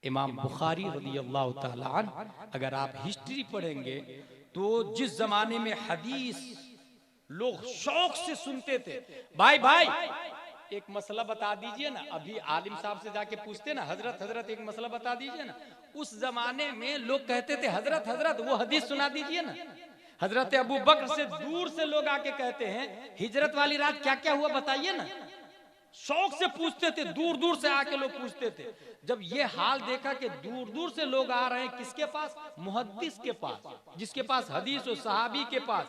इमाम बुखारी रज़ियल्लाहु ताला अन्हु, अगर आप हिस्ट्री पढ़ेंगे तो जिस जमाने में हदीस लोग शौक से सुनते थे, भाई भाई एक मसला बता दीजिए ना, अभी आलिम साहब से जाके पूछते ना, हजरत हजरत एक मसला बता दीजिए ना, उस जमाने में लोग कहते थे हजरत हजरत वो हदीस सुना दीजिए ना। हजरत अबू बकर से दूर से लोग आके कहते हैं हिजरत वाली रात क्या क्या हुआ बताइए ना, शौक से पूछते थे, दूर दूर से आके लोग पूछते थे। जब ये हाल देखा कि दूर दूर से लोग आ रहे हैं किसके पास, मुहद्दिस के पास, जिसके पास हदीस हो, सहाबी के पास,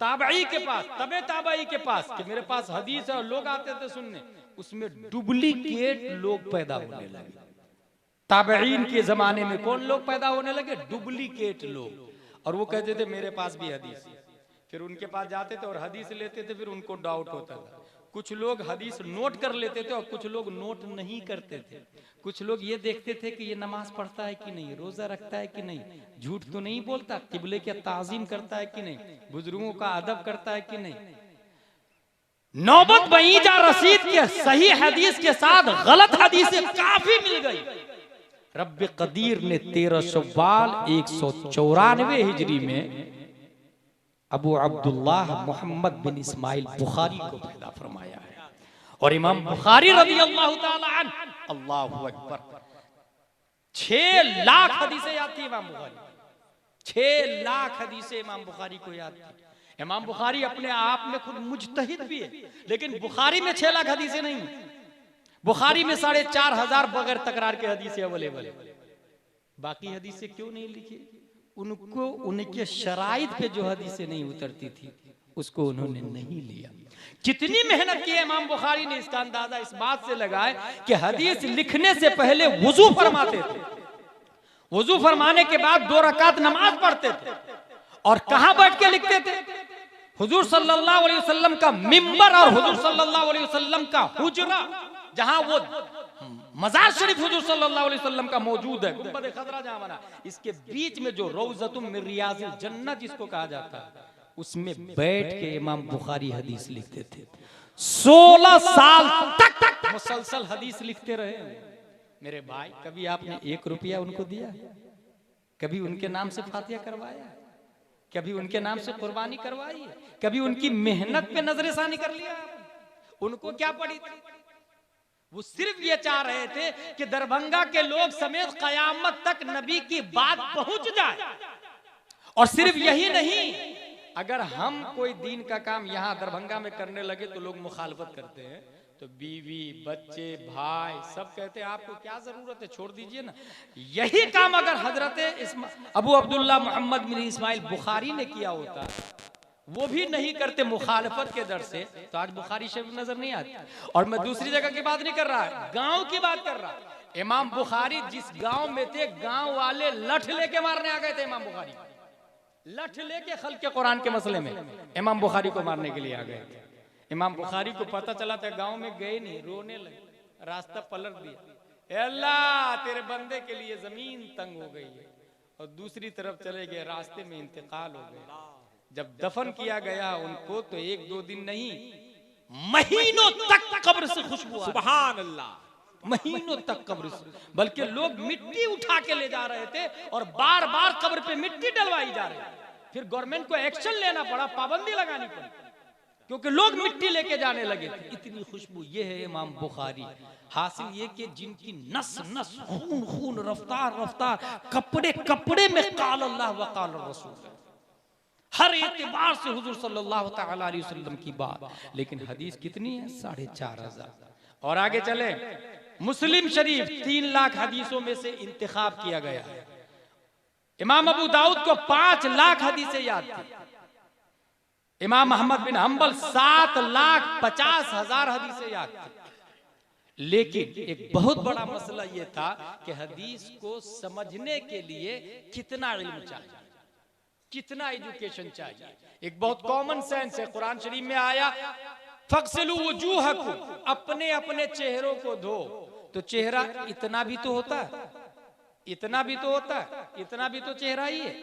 ताबई के पास, तबे ताबई के पास, कि मेरे पास हदीस है और लोग आते थे सुनने, उसमें डुप्लीकेट लोग पैदा होने लगे। ताबईन के जमाने में कौन लोग पैदा होने लगे, डुप्लीकेट लोग, और वो कहते थे मेरे पास भी हदीस है। फिर उनके पास जाते थे और हदीस लेते थे, फिर उनको डाउट होता था। कुछ लोग हदीस नोट कर लेते थे और कुछ लोग नोट नहीं करते थे। कुछ लोग ये देखते थे कि ये नमाज पढ़ता है कि नहीं, रोजा रखता है कि नहीं, झूठ तो नहीं बोलता, किबले की ताजीम करता है कि नहीं, बुजुर्गों का अदब करता है कि नहीं। नौबत बनी जा रसीद के सही हदीस के साथ गलत हदीसें काफी मिल गई। रब्बे कदीर ने 13 शव्वाल 194 हिजरी में अबू अब्दुल्लाह मोहम्मद बिन इस्माइल बुखारी को पैदा फरमाया है। और इमाम बुखारी रज़ियल्लाहु ताला अन्हु, अल्लाहु अकबर, 6 लाख हदीसें याद थी इमाम बुखारी, 6 लाख हदीसें इमाम बुखारी को याद थी। इमाम बुखारी अपने आप में खुद मुजतहिद भी है, लेकिन बुखारी में 6 लाख हदीसें नहीं, बुखारी में 4,500 बगैर तकरार के हदीसें अवेलेबल है। बाकी हदीसें क्यों नहीं लिखी, उनको उनके शराइत पे जो हदीसें नहीं उतरती थी उसको उन्होंने नहीं लिया। कितनी मेहनत की है इमाम बुखारी ने, इसका अंदाजा इस बात से लगाए कि हदीस लिखने से पहले वुजू फरमाते थे, वुजू फरमाने के बाद 2 रकात नमाज पढ़ते थे, और कहां बैठ के लिखते थे, हुजूर सल्लल्लाहु अलैहि वसल्लम का मिंबर और हुजूर सल्लल्लाहु अलैहि वसल्लम का हुजरा, जहां वो मजार शरीफ हुजूर सल्लल्लाहु अलैहि वसल्लम का मौजूद है, गुंबद खजरा जहां बना, इसके बीच में जो रौज़तुम मिन रियाज़िल जन्नत जिसको कहा जाता है, उसमें बैठ के इमाम बुखारी हदीस लिखते थे। 16 साल तक मुसलसल हदीस लिखते रहे मेरे भाई। कभी आपने 1 रुपया उनको दिया, कभी उनके नाम से फातिहा करवाया, कभी उनके नाम से कुर्बानी करवाई, कभी उनकी मेहनत पे नजरेसानी कर लिया? उनको क्या पड़ी थी? वो सिर्फ ये चाह रहे थे कि दरभंगा के लोग समेत कयामत तक नबी की बात पहुंच जाए। और सिर्फ यही नहीं, अगर हम कोई दीन का काम यहाँ दरभंगा में करने लगे तो लोग मुखालफत करते हैं, तो बीवी बच्चे भाई सब कहते हैं आपको क्या जरूरत है, छोड़ दीजिए ना। यही काम अगर हजरत अबू अब्दुल्ला मोहम्मद बिन इस्माइल बुखारी ने किया होता, वो भी नहीं करते मुखालफत के डर से, तो आज बुखारी शरीफ नजर नहीं आती। और मैं दूसरी जगह की बात नहीं कर रहा, गांव की बात कर रहा। इमाम बुखारी जिस गांव में थे, गांव वाले लठ लेके मारने आ गए थे इमाम बुखारी, लठ लेके खल्क़े कुरान के मसले में इमाम बुखारी को मारने के लिए आ गए थे। इमाम बुखारी को पता चला था, गांव में गए नहीं, रोने लगे, रास्ता पलट दिया, अल्लाह तेरे बंदे के लिए जमीन तंग हो गई है, और दूसरी तरफ चले गए, रास्ते में इंतकाल हो गया। जब दफन किया गया उनको तो 1-2 दिन नहीं, महीनों तक कब्र से खुशबू, सुभान अल्लाह, महीनों तक कब्र से, बल्कि लोग मिट्टी उठा के ले जा रहे थे और बार बार कब्र पे मिट्टी डलवाई जा रही। फिर गवर्नमेंट को एक्शन लेना पड़ा, पाबंदी लगानी पड़ी, क्योंकि लोग मिट्टी लेके जाने लगे थे, इतनी खुशबू। ये है इमाम बुखारी। हासिल ये कि जिनकी नस नस, खून खून, रफ्तार रफ्तार, कपड़े कपड़े में काल अल्लाह व काल रसूल, हर एतबार से हुजूर सल्लल्लाहु ताला अलैहि वसल्लम की बात। लेकिन हदीस कितनी है, 4,500। और आगे चले, मुस्लिम शरीफ 3 लाख हदीसों में से इंतखाब किया गया है। इमाम अबू दाऊद को 5 लाख हदीसें याद थी। इमाम अहमद बिन हंबल 7,50,000 हदीसें याद थी। लेकिन एक बहुत बड़ा मसला यह था कि हदीस को समझने के लिए कितना इल्म चाहिए, कितना एजुकेशन चाहिए। एक बहुत कॉमन सेंस है, कुरान शरीफ में आया फक्सिलू वजूहकुम, अपने अपने चेहरों को धो, तो चेहरा इतना भी तो होता है, इतना भी तो होता है, इतना भी तो चेहरा ही है।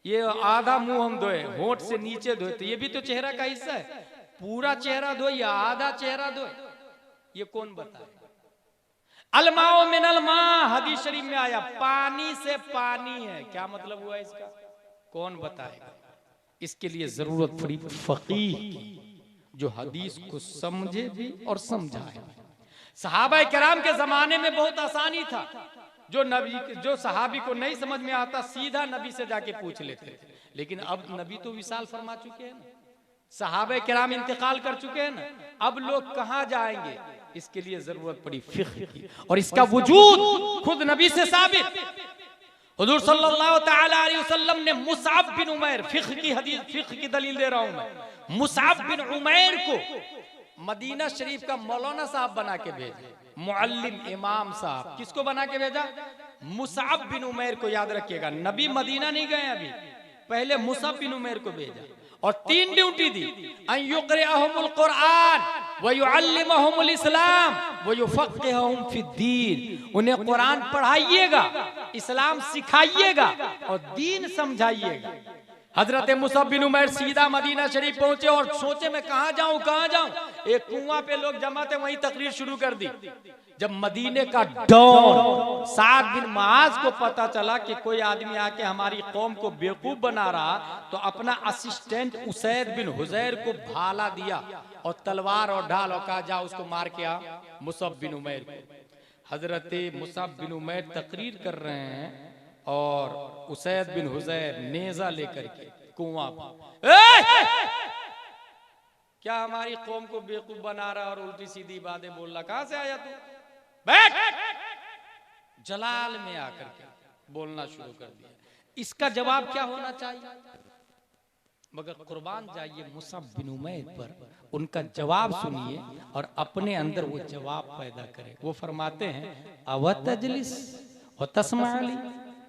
ये आधा मुंह हम धोए, होंठ से नीचे धोए, तो ये भी तो चेहरा का हिस्सा है। पूरा चेहरा धोए या आधा चेहरा धोए, ये कौन बताए? अलमाओ मिनल मा, हदीस शरीफ में आया पानी से पानी है। क्या मतलब हुआ इसका? कौन बताएगा? इसके लिए जरूरत पड़ी फकीह की, जो हदीस को समझे भी और समझाए। सहाबा किराम के जमाने में बहुत आसानी था, जो सहाबी को नहीं समझ में आता सीधा नबी से जाके पूछ लेते थे। लेकिन अब नबी तो विशाल फरमा चुके हैं ना, सहाबा किराम इंतकाल कर चुके हैं ना, अब लोग कहां जाएंगे? इसके लिए जरूरत पड़ी फिक्र की, और इसका वजूद खुद नबी से साबित। हुजूर सल्लल्लाहु तआला अलैहि वसल्लम ने मुसअब बिन उमैर, फिक्र की हदीस, फिक्र की दलील दे रहा हूं मैं, मुसअब बिन उमैर को मदीना शरीफ का मौलाना साहब बना के भेजा, मुअल्लिम इमाम साहब। किसको बना के भेजा? मुसअब बिन उमैर को। याद रखिएगा, नबी मदीना नहीं गए अभी, पहले मुसअब बिन उमैर को भेजा और 3 ड्यूटी दी, अन युक़रिअहुमुल कुरआन व युअल्लिमुहुमुल इस्लाम व युफ़क़्क़िहुहुम फ़िद्दीन। उन्हें कुरान पढ़ाइएगा, इस्लाम सिखाइएगा और दीन समझाइएगा। हजरत मुसअब बिन उमैर सीधा मदीना शरीफ पहुंचे और सोचे मैं कहां जाऊं कहां जाऊं। एक कुआं पे लोग जमा थे, वहीं तकरीर शुरू कर दी। जब मदीने का डॉन साद बिन मुआज को पता चला कि कोई आदमी आके हमारी कौम को बेवकूफ बना रहा, तो अपना असिस्टेंट उसैद बिन हुजैर को भाला दिया और तलवार और ढाल, और कहा जा उसको मार के आ मुसअब बिन उमैर को। हजरत मुसअब बिन उमैर तकरीर कर रहे हैं और उसैद बिन हुजैर नेजा लेकर के कुआं पर, क्या हमारी कौम को बेवकूफ बना रहा और उल्टी सीधी बातें बोल रहा, कहां से आया तू? बैठ। जलाल में आकर के बोलना शुरू कर दिया। इसका जवाब क्या होना चाहिए? मगर कुर्बान जाइए मुसअब बिन उमैर पर, उनका जवाब सुनिए और अपने अंदर वो जवाब पैदा करें। वो फरमाते हैं, अवतजलिस व तस्माअली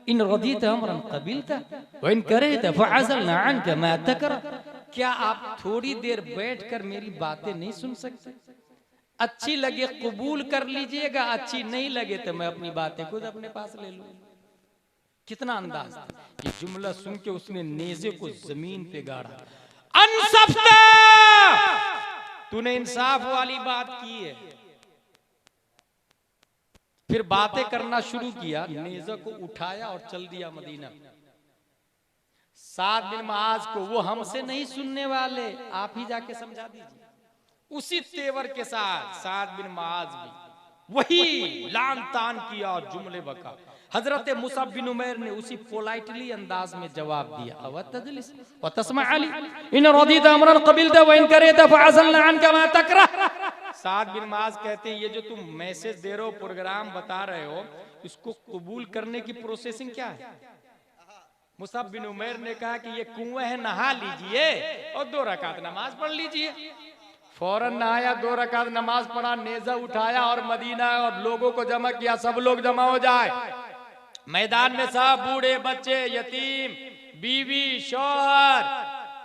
इन रदीत अमरन कबिलता व इन करहत फअज़लना अन्का मा तकरा। क्या आप थोड़ी देर बैठकर मेरी बातें नहीं सुन सकते? अच्छी लगे कबूल कर लीजिएगा, अच्छी नहीं लगे तो मैं अपनी बातें खुद अपने पास ले लूं। कितना अंदाज था। ये जुमला सुन के उसने नेज़े को जमीन पे गाड़ा। अनसफ्ता, तूने इंसाफ वाली बात की है। फिर बातें करना शुरू किया, नेज़ा को उठाया और चल दिया मदीना। साद बिन मुआज को, वो हमसे नहीं सुनने वाले, आप ही जाके समझा दीजिए। उसी तेवर के साथ साद बिन मुआज भी वही लान तान किया और जुमले बका। हजरत मुसअब बिन उमैर ने उसी पोलाइटली अंदाज में जवाब दिया, अवतजलिस व तस्माअली इन रदीत अमरन कबिलता व इन करहत फअज़लना अन्का मा तकरा। साद बिन मुआज कहते हैं, ये जो तुम मैसेज दे रहे हो, प्रोग्राम बता रहे हो, इसको कबूल करने की प्रोसेसिंग क्या है? मुसअब बिन उमैर ने कहा कि ये कुआं है, नहा लीजिए और 2 रकात नमाज पढ़ लीजिए। फौरन नहाया, 2 रकात नमाज पढ़ा, नेज़ा उठाया और मदीना और लोगों को जमा किया। सब लोग जमा हो जाए मैदान में, सब बूढ़े बच्चे, यतीम, बीवी, शौहर,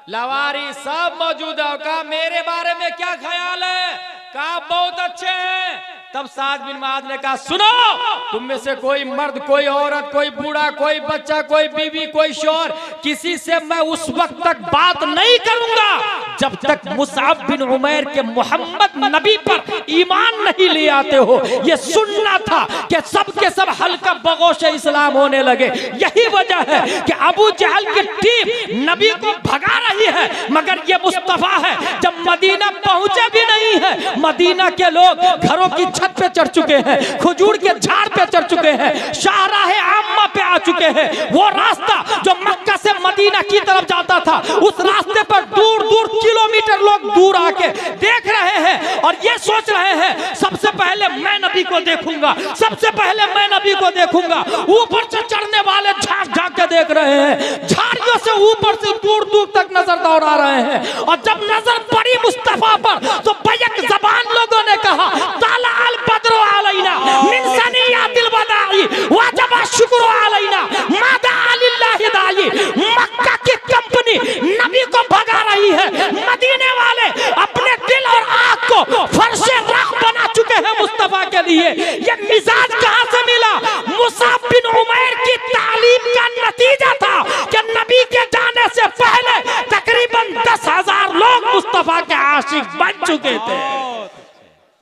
लवारी सब मौजूद है। कहा मेरे बारे में क्या ख्याल है? कहा बहुत अच्छे हैं। तब साद बिन मुआज ने कहा, सुनो, तुम में से कोई मर्द, कोई औरत, कोई बूढ़ा, कोई बच्चा, कोई बीवी, कोई शौहर, किसी से मैं उस वक्त तक बात नहीं करूंगा जब तक मुसअब बिन उमैर के मोहम्मद नबी पर ईमान नहीं ले आते हो। ये सुनना था कि सब के सब हल्का बगोश इस्लाम होने लगे। यही वजह है कि अबू जहल की टीम नबी को भगा रही है, मगर ये मुस्तफा है जब मदीना पहुंचे भी नहीं है, मदीना के लोग घरों की छत पे चढ़ चुके हैं, खजूर के झाड़ पे चढ़ चुके हैं, शाहराहे आम्मा पे आ चुके हैं। वो रास्ता जो मक्का से मदीना की तरफ जाता था, उस रास्ते पर दूर दूर किलोमीटर लोग दूर आके देख रहे हैं और ये सोच रहे हैं सबसे पहले मैं नबी को देखूंगा, सबसे पहले मैं नबी को देखूंगा। ऊपर से चढ़ने वाले झांक झांक के देख रहे हैं, झाड़ियों से ऊपर से दूर दूर तक नजर दौड़ा रहे हैं। और जब नजर पड़ी मुस्तफा पर तो बैक जबान लोगों ने कहा, ताला अल बद्र अलैना मिन सनियातिल वदाई वजब शुक्र अलैना मादा लिल्लाहि दाई। मक्का की कंपनी नबी को भगा रही है, मदीने वाले अपने दिल और आंख को फर्शे राख बना चुके हैं मुस्तफा के लिए। ये मिजाज कहां से मिला? मुसअब बिन उमैर की तालीम का नतीजा था कि नबी के जाने से पहले तकरीबन 10,000 लोग मुस्तफा के आशिक बन चुके थे।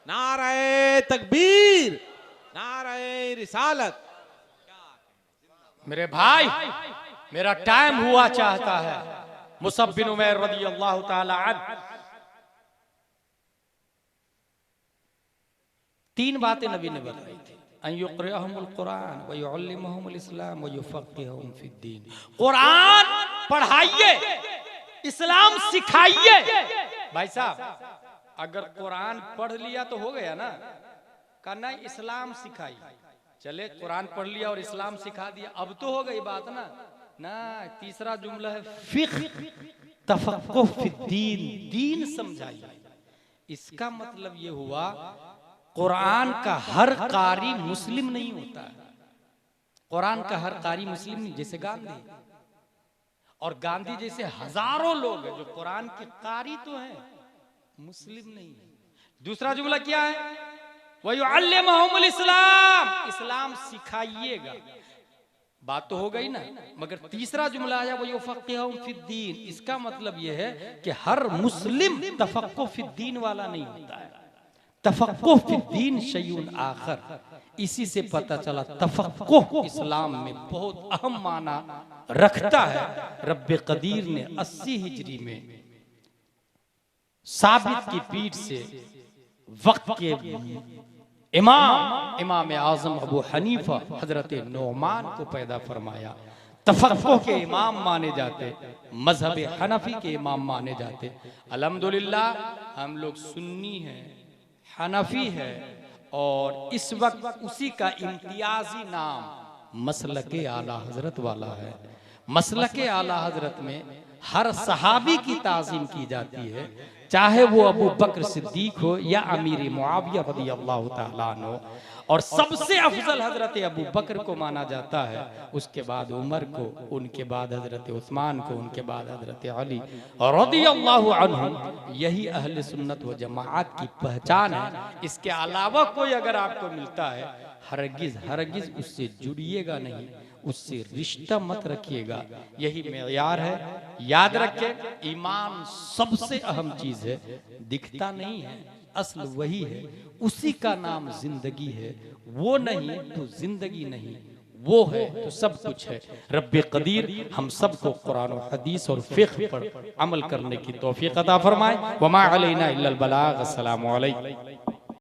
नारे तकबीर, मेरे भाई, मेरा टाइम हुआ चाहता है। मुसअब बिन उमैर रदियल्लाहु ताला अन्हु, तीन बातें नबी ने बताई थी। अन युक़रिअहुमुल कुरान व युअल्लिमुहुमुल इस्लाम व युफ़क़्क़िहुहुम फ़िद्दीन। कुरान पढ़ाइए, इस्लाम सिखाइए। भाई साहब, अगर कुरान पढ़ लिया तो हो गया ना, कहना इस्लाम सिखाइए। चले कुरान पढ़ लिया और इस्लाम सिखा दिया, अब तो हो गई बात ना। ना, तीसरा जुमला है फ़िक़्ह तफ़क़्क़ुह फ़िद्दीन, दीन समझाइए। इसका मतलब ये हुआ कुरान का हर कारी मुस्लिम नहीं होता है। कुरान का हर कारी मुस्लिम नहीं, जैसे गांधी और गांधी जैसे हजारों लोग हैं जो कुरान के कारी तो हैं, मुस्लिम नहीं है। दूसरा जुमला क्या है? वयुअल्लिमुहुमुल इस्लाम, इस्लाम सिखाइएगा। बात तो हो गई ना, मगर तीसरा जुमला आया वयुफ़क़्क़िहुहुम फ़िद्दीन। इसका मतलब यह है कि हर मुस्लिम तफ़क़्क़ुह फ़िद्दीन वाला नहीं होता है। तफ़क़्क़ुह फ़िद्दीन शैउन आखर। इसी से पता चला तफ़क़्क़ुह इस्लाम में बहुत अहम माना रखता है। रब्बे क़दीर ने 80 हिजरी में साबित की पीठ से वक्त के इमाम आज़म अबू हनीफा हजरत नौमान को पैदा फरमाया। तफ़क़्क़ुह के इमाम माने जाते, मज़हब हनफी के इमाम माने जाते। अल्हम्दुलिल्लाह हम लोग सुन्नी हैं, हनफी है, और इस वक्त उसी का इम्तियाजी नाम मसलके आला हजरत वाला है। मसलके आला हजरत में हर सहाबी की ताज़ीम की जाती है, चाहे वो अबू बकर सिद्दीक हो या अमीर मुआविया रज़ियल्लाहु ताला अन्हु। और सबसे अफजल हजरत अबू बकर को माना जाता है, उसके बाद उमर को, उनके बाद हजरत उस्मान को, उनके बाद हजरत अली रज़ियल्लाहु अन्हु। यही अहले सुन्नत व जमाअत की पहचान है। इसके अलावा कोई अगर आपको मिलता है, हरगिज हरगिज उससे जुड़िएगा नहीं, उससे रिश्ता मत रखिएगा। यही मेयार है। याद रखें, ईमान सबसे अहम चीज है, दिखता नहीं है, असल वही है, उसी का नाम जिंदगी है। वो नहीं तो जिंदगी नहीं, वो है तो सब कुछ है। रब्बे क़दीर हम सबको कुरान और हदीस और फ़िक़्ह पर अमल करने की तौफ़ीक़ अता फरमाए। वमा अलैना इल्लल बलाग। अस्सलामु अलैकुम।